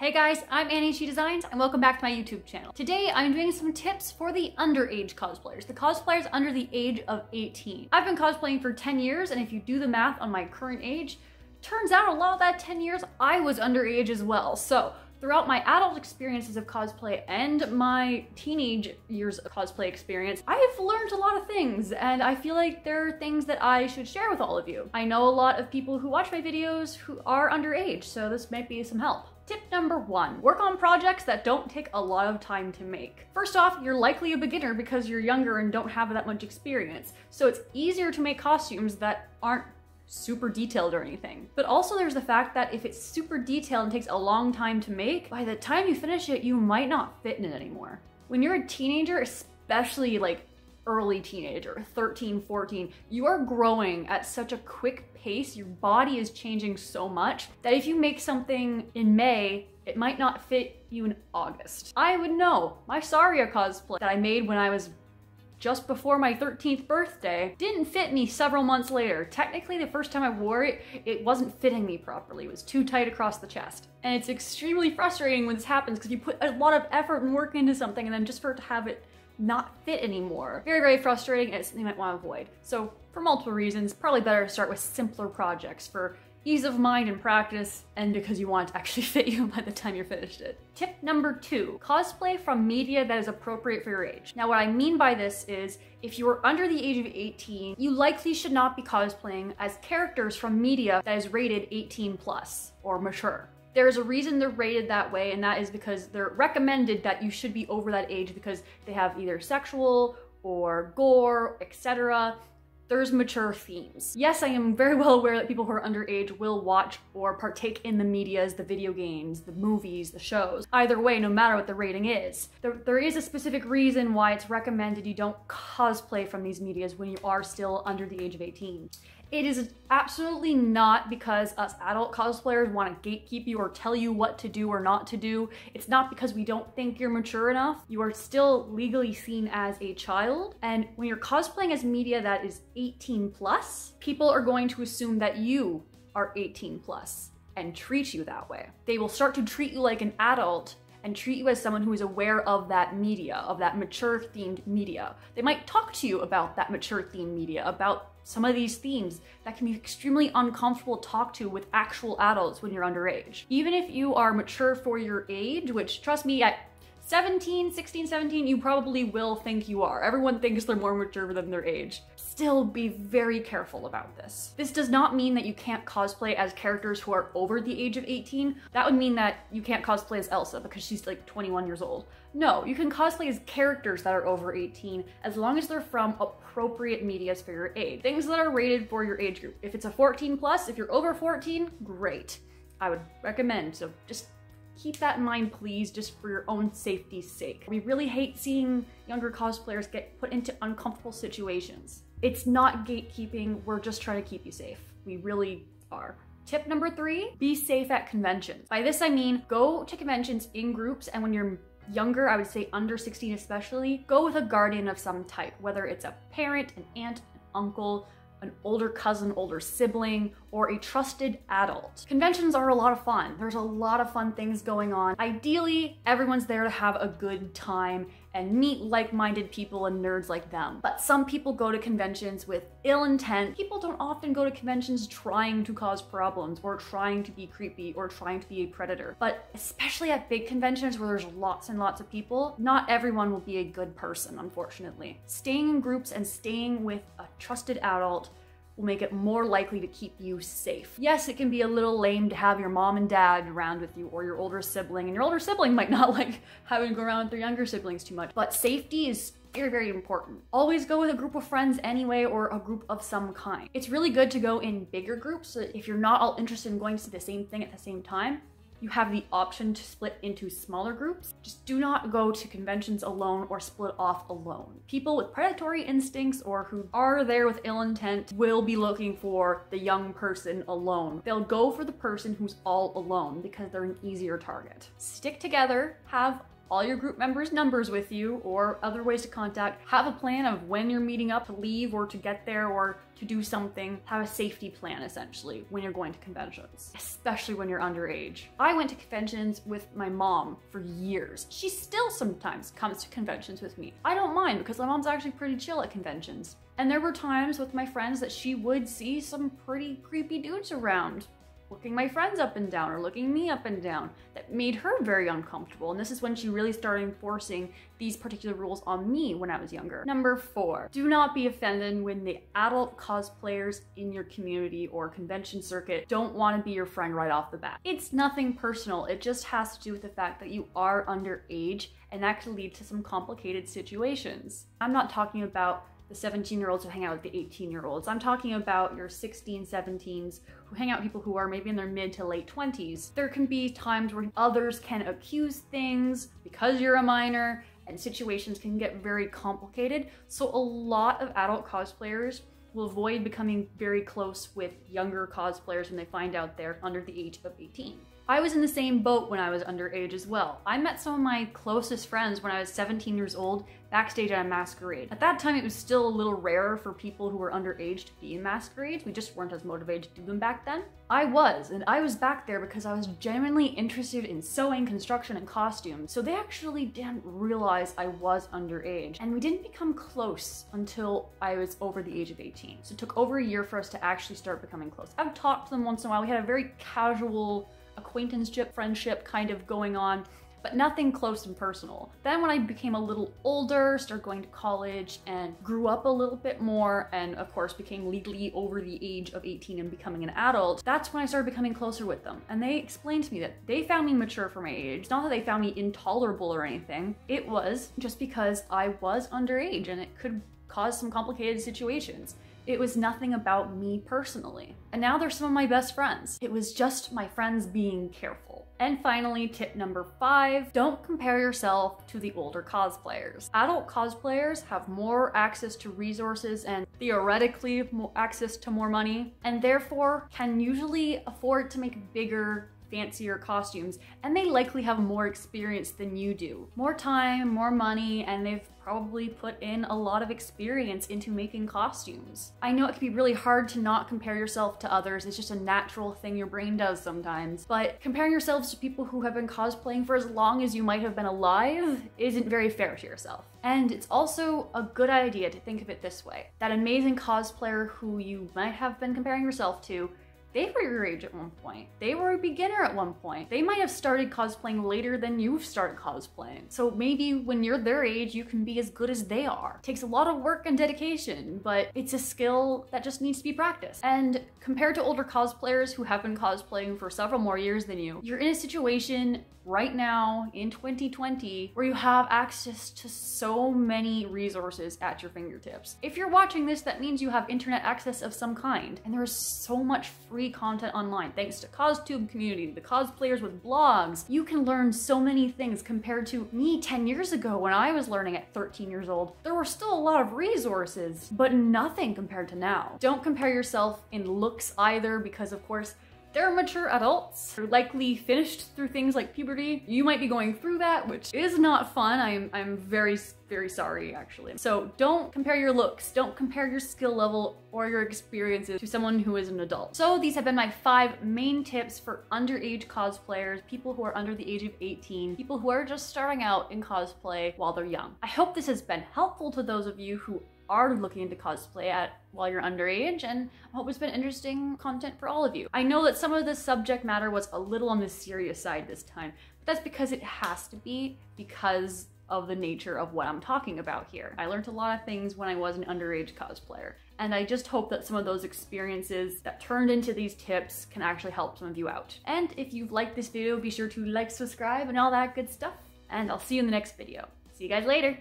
Hey guys, I'm Annie She Designs and welcome back to my YouTube channel. Today I'm doing some tips for the underage cosplayers, the cosplayers under the age of 18. I've been cosplaying for 10 years and if you do the math on my current age, turns out a lot of that 10 years I was underage as well. So throughout my adult experiences of cosplay and my teenage years of cosplay experience, I have learned a lot of things and I feel like there are things that I should share with all of you. I know a lot of people who watch my videos who are underage, so this might be some help. Tip number 1, work on projects that don't take a lot of time to make. First off, you're likely a beginner because you're younger and don't have that much experience, so it's easier to make costumes that aren't super detailed or anything. But also there's the fact that if it's super detailed and takes a long time to make, by the time you finish it, you might not fit in it anymore. When you're a teenager, especially like early teenager, 13, 14, you are growing at such a quick pace, your body is changing so much that if you make something in May, it might not fit you in August. I would know. My Saria cosplay that I made when I was just before my 13th birthday didn't fit me several months later. Technically, the first time I wore it, it wasn't fitting me properly. It was too tight across the chest. And it's extremely frustrating when this happens because you put a lot of effort and work into something and then just for it to have it not fit anymore. Very, very frustrating and it's something you might want to avoid. So for multiple reasons, probably better to start with simpler projects for ease of mind and practice, and because you want it to actually fit you by the time you're finished it. Tip number 2, cosplay from media that is appropriate for your age. Now what I mean by this is, if you are under the age of 18, you likely should not be cosplaying as characters from media that is rated 18 plus or mature. There's a reason they're rated that way, and that is because they're recommended that you should be over that age because they have either sexual or gore, etc. There's mature themes. Yes, I am very well aware that people who are underage will watch or partake in the medias, the video games, the movies, the shows. Either way, no matter what the rating is, there is a specific reason why it's recommended you don't cosplay from these medias when you are still under the age of 18. It is absolutely not because us adult cosplayers want to gatekeep you or tell you what to do or not to do. It's not because we don't think you're mature enough. You are still legally seen as a child. And when you're cosplaying as media that is 18 plus, people are going to assume that you are 18 plus and treat you that way. They will start to treat you like an adult and treat you as someone who is aware of that media, of that mature themed media. They might talk to you about that mature themed media, about some of these themes that can be extremely uncomfortable to talk to with actual adults when you're underage. Even if you are mature for your age, which trust me, at 16, 17, you probably will think you are. Everyone thinks they're more mature than their age. Still be very careful about this. This does not mean that you can't cosplay as characters who are over the age of 18. That would mean that you can't cosplay as Elsa because she's like 21 years old. No, you can cosplay as characters that are over 18 as long as they're from appropriate medias for your age. Things that are rated for your age group. If it's a 14 plus, if you're over 14, great. I would recommend, so just keep that in mind, please, just for your own safety's sake. We really hate seeing younger cosplayers get put into uncomfortable situations. It's not gatekeeping, we're just trying to keep you safe. We really are. Tip number 3, be safe at conventions. By this I mean, go to conventions in groups, and when you're younger, I would say under 16 especially, go with a guardian of some type, whether it's a parent, an aunt, an uncle, an older cousin, older sibling, or a trusted adult. Conventions are a lot of fun. There's a lot of fun things going on. Ideally, everyone's there to have a good time and meet like-minded people and nerds like them. But some people go to conventions with ill intent. People don't often go to conventions trying to cause problems or trying to be creepy or trying to be a predator. But especially at big conventions where there's lots and lots of people, not everyone will be a good person, unfortunately. Staying in groups and staying with a trusted adult will make it more likely to keep you safe. Yes, it can be a little lame to have your mom and dad around with you or your older sibling, and your older sibling might not like having to go around with their younger siblings too much, but safety is very, very important. Always go with a group of friends anyway, or a group of some kind. It's really good to go in bigger groups, so if you're not all interested in going to see the same thing at the same time, you have the option to split into smaller groups. Just do not go to conventions alone or split off alone. People with predatory instincts or who are there with ill intent will be looking for the young person alone. They'll go for the person who's all alone because they're an easier target. Stick together, have all your group members' numbers with you or other ways to contact. Have a plan of when you're meeting up to leave or to get there or to do something. Have a safety plan, essentially, when you're going to conventions, especially when you're underage. I went to conventions with my mom for years. She still sometimes comes to conventions with me. I don't mind because my mom's actually pretty chill at conventions. And there were times with my friends that she would see some pretty creepy dudes around, looking my friends up and down or looking me up and down. That made her very uncomfortable, and this is when she really started enforcing these particular rules on me when I was younger. Number 4, do not be offended when the adult cosplayers in your community or convention circuit don't want to be your friend right off the bat. It's nothing personal, it just has to do with the fact that you are underage, and that could lead to some complicated situations. I'm not talking about the 17-year-olds who hang out with the 18-year-olds. I'm talking about your 16, 17s who hang out with people who are maybe in their mid to late 20s. There can be times where others can accuse things because you're a minor, and situations can get very complicated. So a lot of adult cosplayers will avoid becoming very close with younger cosplayers when they find out they're under the age of 18. I was in the same boat when I was underage as well. I met some of my closest friends when I was 17 years old backstage at a masquerade. At that time, it was still a little rarer for people who were underage to be in masquerades. We just weren't as motivated to do them back then. I was back there because I was genuinely interested in sewing, construction, and costumes. So they actually didn't realize I was underage. And we didn't become close until I was over the age of 18. So it took over a year for us to actually start becoming close. I've talked to them once in a while. We had a very casual acquaintanceship, friendship kind of going on, but nothing close and personal. Then when I became a little older, started going to college and grew up a little bit more, and of course became legally over the age of 18 and becoming an adult, that's when I started becoming closer with them. And they explained to me that they found me mature for my age. It's not that they found me intolerable or anything. It was just because I was underage and it could cause some complicated situations. It was nothing about me personally. And now they're some of my best friends. It was just my friends being careful. And finally, tip number 5, don't compare yourself to the older cosplayers. Adult cosplayers have more access to resources and theoretically more access to more money, and therefore can usually afford to make bigger, fancier costumes, and they likely have more experience than you do. More time, more money, and they've probably put in a lot of experience into making costumes. I know it can be really hard to not compare yourself to others. It's just a natural thing your brain does sometimes. But comparing yourselves to people who have been cosplaying for as long as you might have been alive isn't very fair to yourself. And it's also a good idea to think of it this way. That amazing cosplayer who you might have been comparing yourself to, they were your age at one point. They were a beginner at one point. They might have started cosplaying later than you've started cosplaying. So maybe when you're their age, you can be as good as they are. It takes a lot of work and dedication, but it's a skill that just needs to be practiced. And compared to older cosplayers who have been cosplaying for several more years than you, you're in a situation right now in 2020 where you have access to so many resources at your fingertips. If you're watching this, that means you have internet access of some kind, and there is so much free content online thanks to CosTube community, the cosplayers with blogs. You can learn so many things compared to me 10 years ago when I was learning at 13 years old. There were still a lot of resources, but nothing compared to now. Don't compare yourself in looks either, because of course they're mature adults. They're likely finished through things like puberty. You might be going through that, which is not fun. I'm very, very sorry, actually. So don't compare your looks. Don't compare your skill level or your experiences to someone who is an adult. So these have been my 5 main tips for underage cosplayers, people who are under the age of 18, people who are just starting out in cosplay while they're young. I hope this has been helpful to those of you who are looking into cosplay while you're underage, and I hope it's been interesting content for all of you. I know that some of the subject matter was a little on the serious side this time, but that's because it has to be because of the nature of what I'm talking about here. I learned a lot of things when I was an underage cosplayer, and I just hope that some of those experiences that turned into these tips can actually help some of you out. And if you've liked this video, be sure to like, subscribe, and all that good stuff, and I'll see you in the next video. See you guys later!